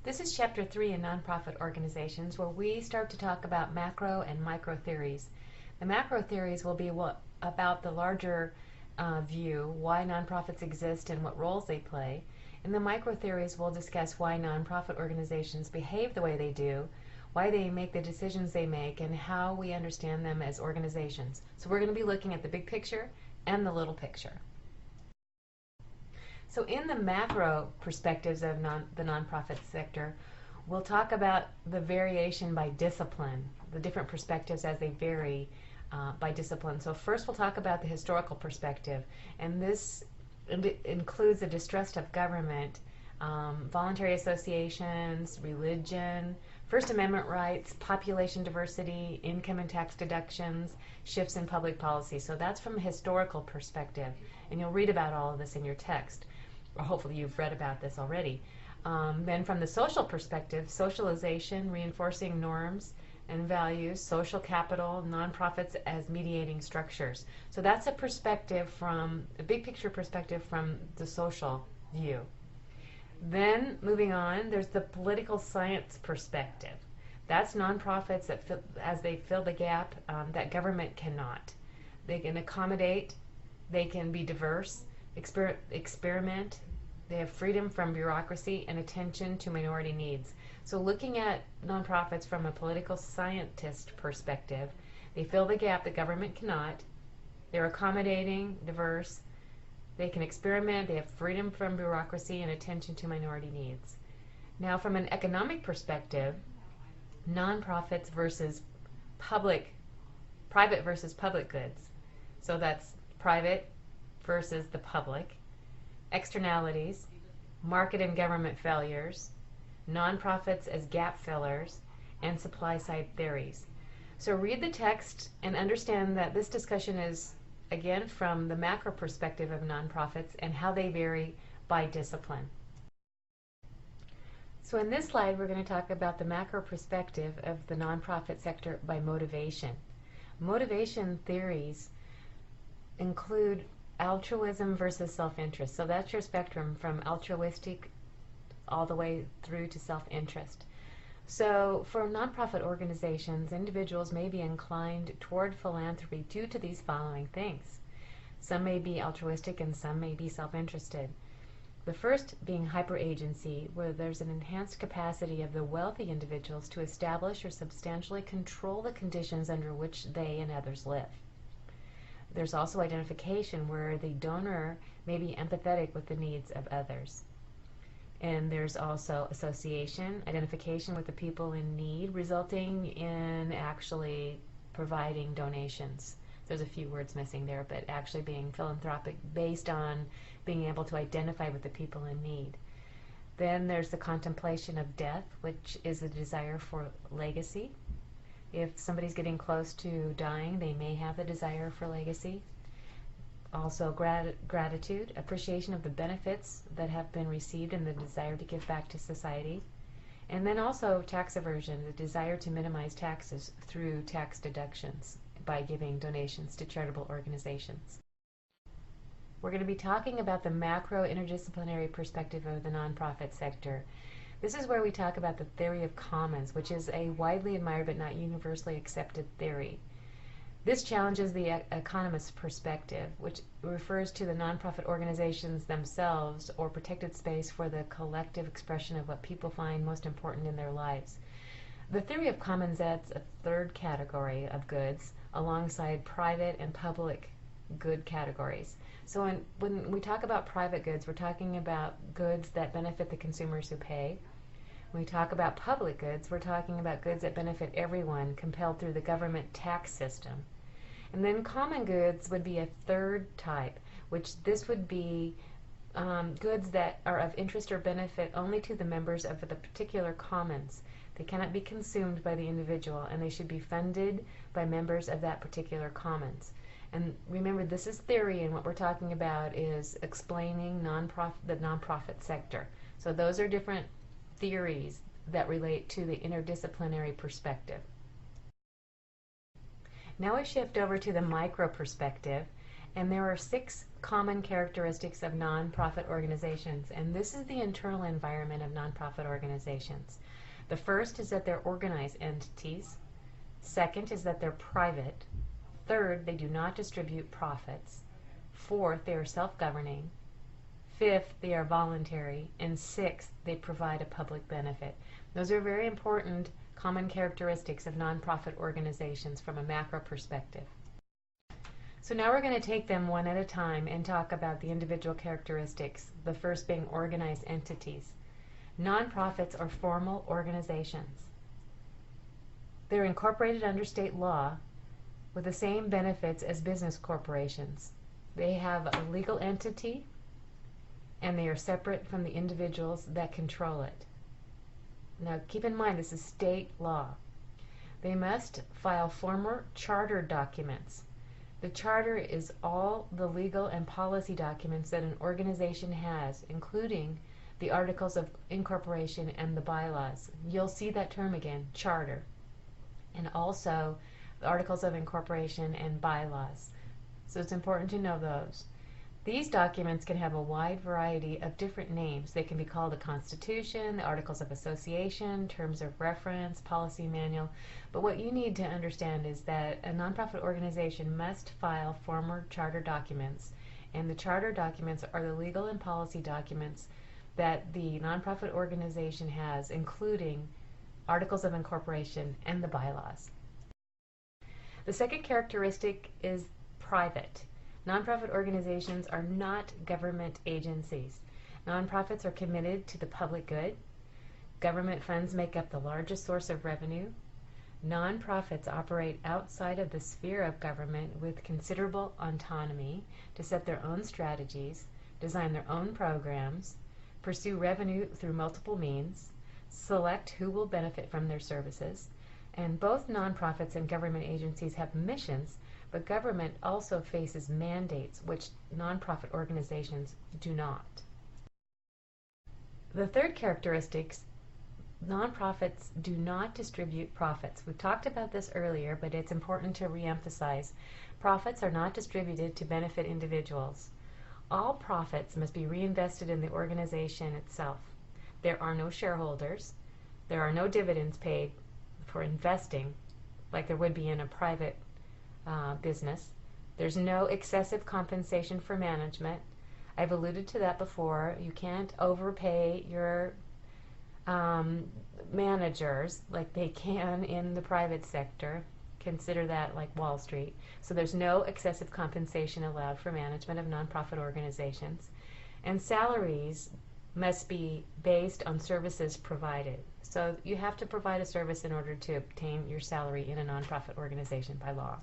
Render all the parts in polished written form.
This is Chapter 3 in Nonprofit Organizations, where we start to talk about macro and micro theories. The macro theories will be about the larger view, why nonprofits exist and what roles they play. And the micro theories will discuss why nonprofit organizations behave the way they do, why they make the decisions they make, and how we understand them as organizations. So we're going to be looking at the big picture and the little picture. So in the macro perspectives of the nonprofit sector, we'll talk about the variation by discipline, the different perspectives as they vary by discipline. So first we'll talk about the historical perspective, and this includes the distrust of government, voluntary associations, religion, First Amendment rights, population diversity, income and tax deductions, shifts in public policy. So that's from a historical perspective, and you'll read about all of this in your text, or hopefully you've read about this already. Then from the social perspective, socialization, reinforcing norms and values, social capital, nonprofits as mediating structures. So that's a perspective from, a big picture perspective from the social view. Then moving on, there's the political science perspective. That's nonprofits that as they fill the gap that government cannot. They can accommodate, they can be diverse, experiment, they have freedom from bureaucracy and attention to minority needs. So looking at nonprofits from a political scientist perspective, they fill the gap that government cannot, they're accommodating, diverse, they can experiment, they have freedom from bureaucracy and attention to minority needs. Now from an economic perspective, nonprofits versus private versus public goods. So that's private versus the public, externalities, market and government failures, nonprofits as gap fillers, and supply side theories. So read the text and understand that this discussion is, again, from the macro perspective of nonprofits and how they vary by discipline. So in this slide, we're going to talk about the macro perspective of the nonprofit sector by motivation. Motivation theories include altruism versus self-interest. So that's your spectrum from altruistic all the way through to self-interest. So for nonprofit organizations, individuals may be inclined toward philanthropy due to these following things. Some may be altruistic and some may be self-interested. The first being hyperagency, where there's an enhanced capacity of the wealthy individuals to establish or substantially control the conditions under which they and others live. There's also identification, where the donor may be empathetic with the needs of others. And there's also association, identification with the people in need, resulting in actually providing donations. There's a few words missing there, but actually being philanthropic based on being able to identify with the people in need. Then there's the contemplation of death, which is a desire for legacy. If somebody's getting close to dying, they may have the desire for legacy. Also gratitude, appreciation of the benefits that have been received and the desire to give back to society. And then also tax aversion, the desire to minimize taxes through tax deductions by giving donations to charitable organizations. We're going to be talking about the macro interdisciplinary perspective of the nonprofit sector. This is where we talk about the theory of commons, which is a widely admired but not universally accepted theory. This challenges the economist's perspective, which refers to the nonprofit organizations themselves or protected space for the collective expression of what people find most important in their lives. The theory of commons adds a third category of goods alongside private and public good categories. So when we talk about private goods, we're talking about goods that benefit the consumers who pay. When we talk about public goods, we're talking about goods that benefit everyone, compelled through the government tax system. And then common goods would be a third type, which this would be goods that are of interest or benefit only to the members of the particular commons. They cannot be consumed by the individual, and they should be funded by members of that particular commons. And remember, this is theory, and what we're talking about is explaining the nonprofit sector. So those are different theories that relate to the interdisciplinary perspective. Now we shift over to the micro perspective, And there are 6 common characteristics of nonprofit organizations, and this is the internal environment of nonprofit organizations. The first is that they're organized entities. Second is that they're private. Third, they do not distribute profits. Fourth, they are self-governing. Fifth, they are voluntary. And sixth, they provide a public benefit. Those are very important common characteristics of nonprofit organizations from a macro perspective. So now we're going to take them one at a time and talk about the individual characteristics, the first being organized entities. Nonprofits are formal organizations. They're incorporated under state law with the same benefits as business corporations. They have a legal entity and they are separate from the individuals that control it. Now keep in mind this is state law. They must file formal charter documents. The charter is all the legal and policy documents that an organization has, including the articles of incorporation and the bylaws. You'll see that term again, charter, and also the articles of incorporation and bylaws. So it's important to know those. These documents can have a wide variety of different names. They can be called a constitution, the articles of association, terms of reference, policy manual. But what you need to understand is that a nonprofit organization must file formal charter documents, and the charter documents are the legal and policy documents that the nonprofit organization has, including articles of incorporation and the bylaws. The second characteristic is private. Nonprofit organizations are not government agencies. Nonprofits are committed to the public good. Government funds make up the largest source of revenue. Nonprofits operate outside of the sphere of government with considerable autonomy to set their own strategies, design their own programs, pursue revenue through multiple means, select who will benefit from their services, and both nonprofits and government agencies have missions, but government also faces mandates which nonprofit organizations do not. The third characteristic, nonprofits do not distribute profits. We talked about this earlier, but it's important to reemphasize. Profits are not distributed to benefit individuals. All profits must be reinvested in the organization itself. There are no shareholders. There are no dividends paid for investing like there would be in a private business. There's no excessive compensation for management. I've alluded to that before. You can't overpay your managers like they can in the private sector. Consider that like Wall Street. So there's no excessive compensation allowed for management of nonprofit organizations. And salaries must be based on services provided. So you have to provide a service in order to obtain your salary in a nonprofit organization by law.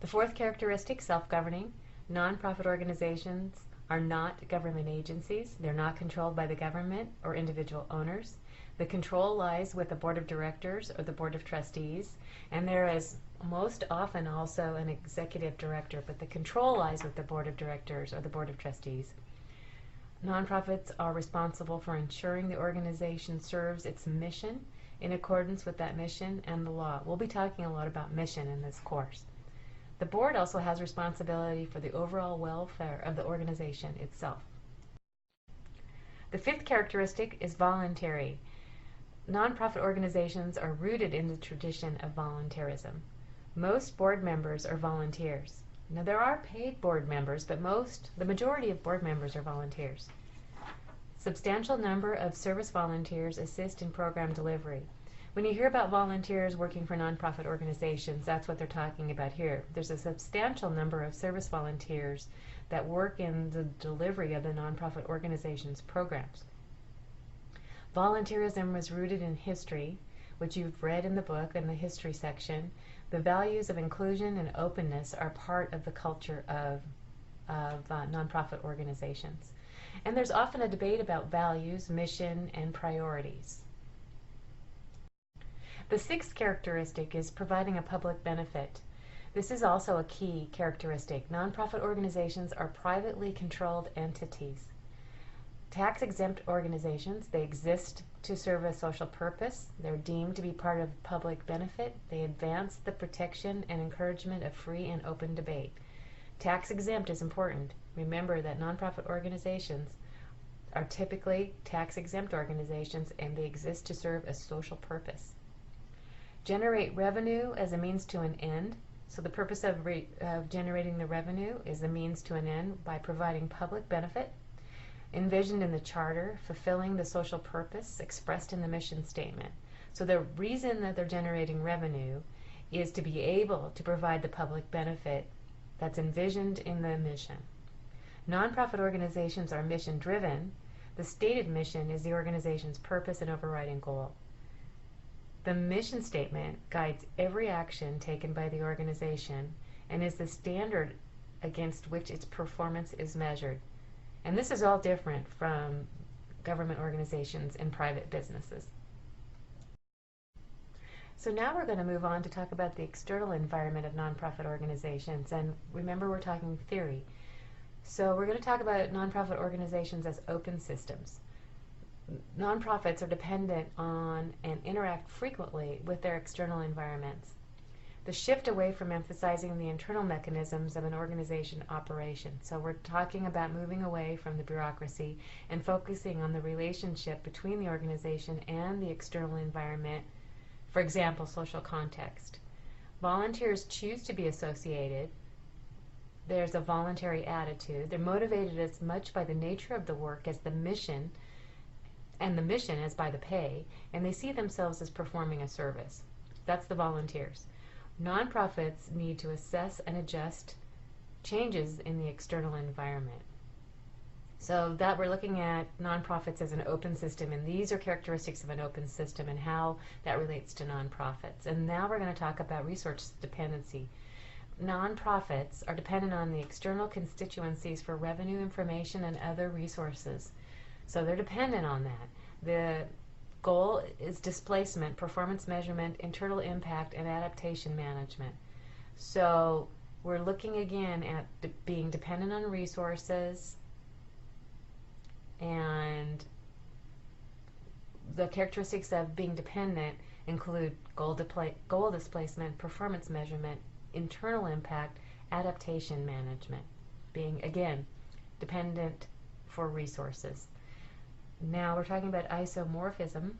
The fourth characteristic, self-governing. Nonprofit organizations are not government agencies. They're not controlled by the government or individual owners. The control lies with the board of directors or the board of trustees, and there is most often also an executive director, but the control lies with the board of directors or the board of trustees. Nonprofits are responsible for ensuring the organization serves its mission in accordance with that mission and the law. We'll be talking a lot about mission in this course. The board also has responsibility for the overall welfare of the organization itself. The fifth characteristic is voluntary. Nonprofit organizations are rooted in the tradition of voluntarism. Most board members are volunteers. Now there are paid board members, but the majority of board members are volunteers. Substantial number of service volunteers assist in program delivery. When you hear about volunteers working for nonprofit organizations, that's what they're talking about here. There's a substantial number of service volunteers that work in the delivery of the nonprofit organization's programs. Volunteerism was rooted in history, which you've read in the book in the history section. The values of inclusion and openness are part of the culture of nonprofit organizations. And there's often a debate about values, mission, and priorities. The sixth characteristic is providing a public benefit. This is also a key characteristic. Nonprofit organizations are privately controlled entities. Tax-exempt organizations, they exist to serve a social purpose. They're deemed to be part of public benefit. They advance the protection and encouragement of free and open debate. Tax exempt is important. Remember that nonprofit organizations are typically tax exempt organizations and they exist to serve a social purpose. Generate revenue as a means to an end. So the purpose of generating the revenue is the means to an end by providing public benefit envisioned in the charter, fulfilling the social purpose expressed in the mission statement. So the reason that they're generating revenue is to be able to provide the public benefit that's envisioned in the mission. Nonprofit organizations are mission driven. The stated mission is the organization's purpose and overriding goal. The mission statement guides every action taken by the organization and is the standard against which its performance is measured. And this is all different from government organizations and private businesses. So now we're going to move on to talk about the external environment of nonprofit organizations. And remember, we're talking theory. So we're going to talk about nonprofit organizations as open systems. Nonprofits are dependent on and interact frequently with their external environments. The shift away from emphasizing the internal mechanisms of an organization operation. So we're talking about moving away from the bureaucracy and focusing on the relationship between the organization and the external environment, for example, social context. Volunteers choose to be associated. There's a voluntary attitude. They're motivated as much by the nature of the work as the mission, and the mission as by the pay, and they see themselves as performing a service. That's the volunteers. Nonprofits need to assess and adjust changes in the external environment. So that we're looking at nonprofits as an open system, and these are characteristics of an open system and how that relates to nonprofits. And now we're going to talk about resource dependency. Nonprofits are dependent on the external constituencies for revenue, information, and other resources. So they're dependent on that. The goal is displacement, performance measurement, internal impact, and adaptation management. So we're looking again at being dependent on resources, and the characteristics of being dependent include goal displacement, performance measurement, internal impact, adaptation management. Being, again, dependent for resources. Now we're talking about isomorphism,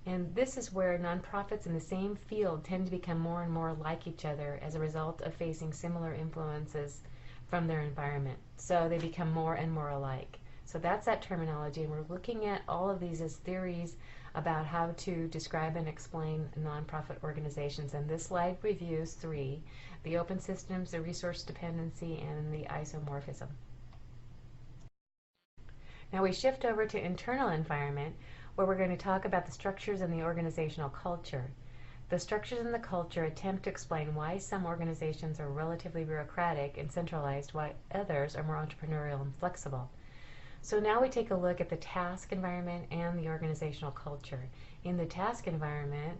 and this is where nonprofits in the same field tend to become more and more like each other as a result of facing similar influences from their environment. So they become more and more alike. So that's that terminology, and we're looking at all of these as theories about how to describe and explain nonprofit organizations. And this slide reviews three: the open systems, the resource dependency, and the isomorphism. Now we shift over to internal environment, where we're going to talk about the structures and the organizational culture. The structures and the culture attempt to explain why some organizations are relatively bureaucratic and centralized, while others are more entrepreneurial and flexible. So now we take a look at the task environment and the organizational culture. In the task environment,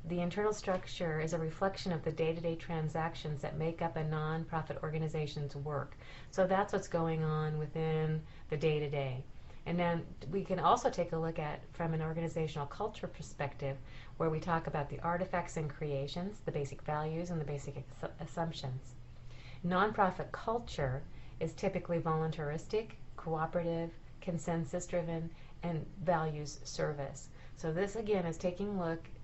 the internal structure is a reflection of the day-to-day transactions that make up a nonprofit organization's work. So that's what's going on within the day-to-day. And then we can also take a look at, from an organizational culture perspective, where we talk about the artifacts and creations, the basic values, and the basic assumptions. Nonprofit culture is typically voluntaristic, cooperative, consensus-driven, and values service. So this again is taking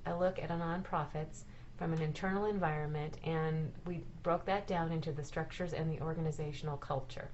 a look at a nonprofits from an internal environment, and we broke that down into the structures and the organizational culture.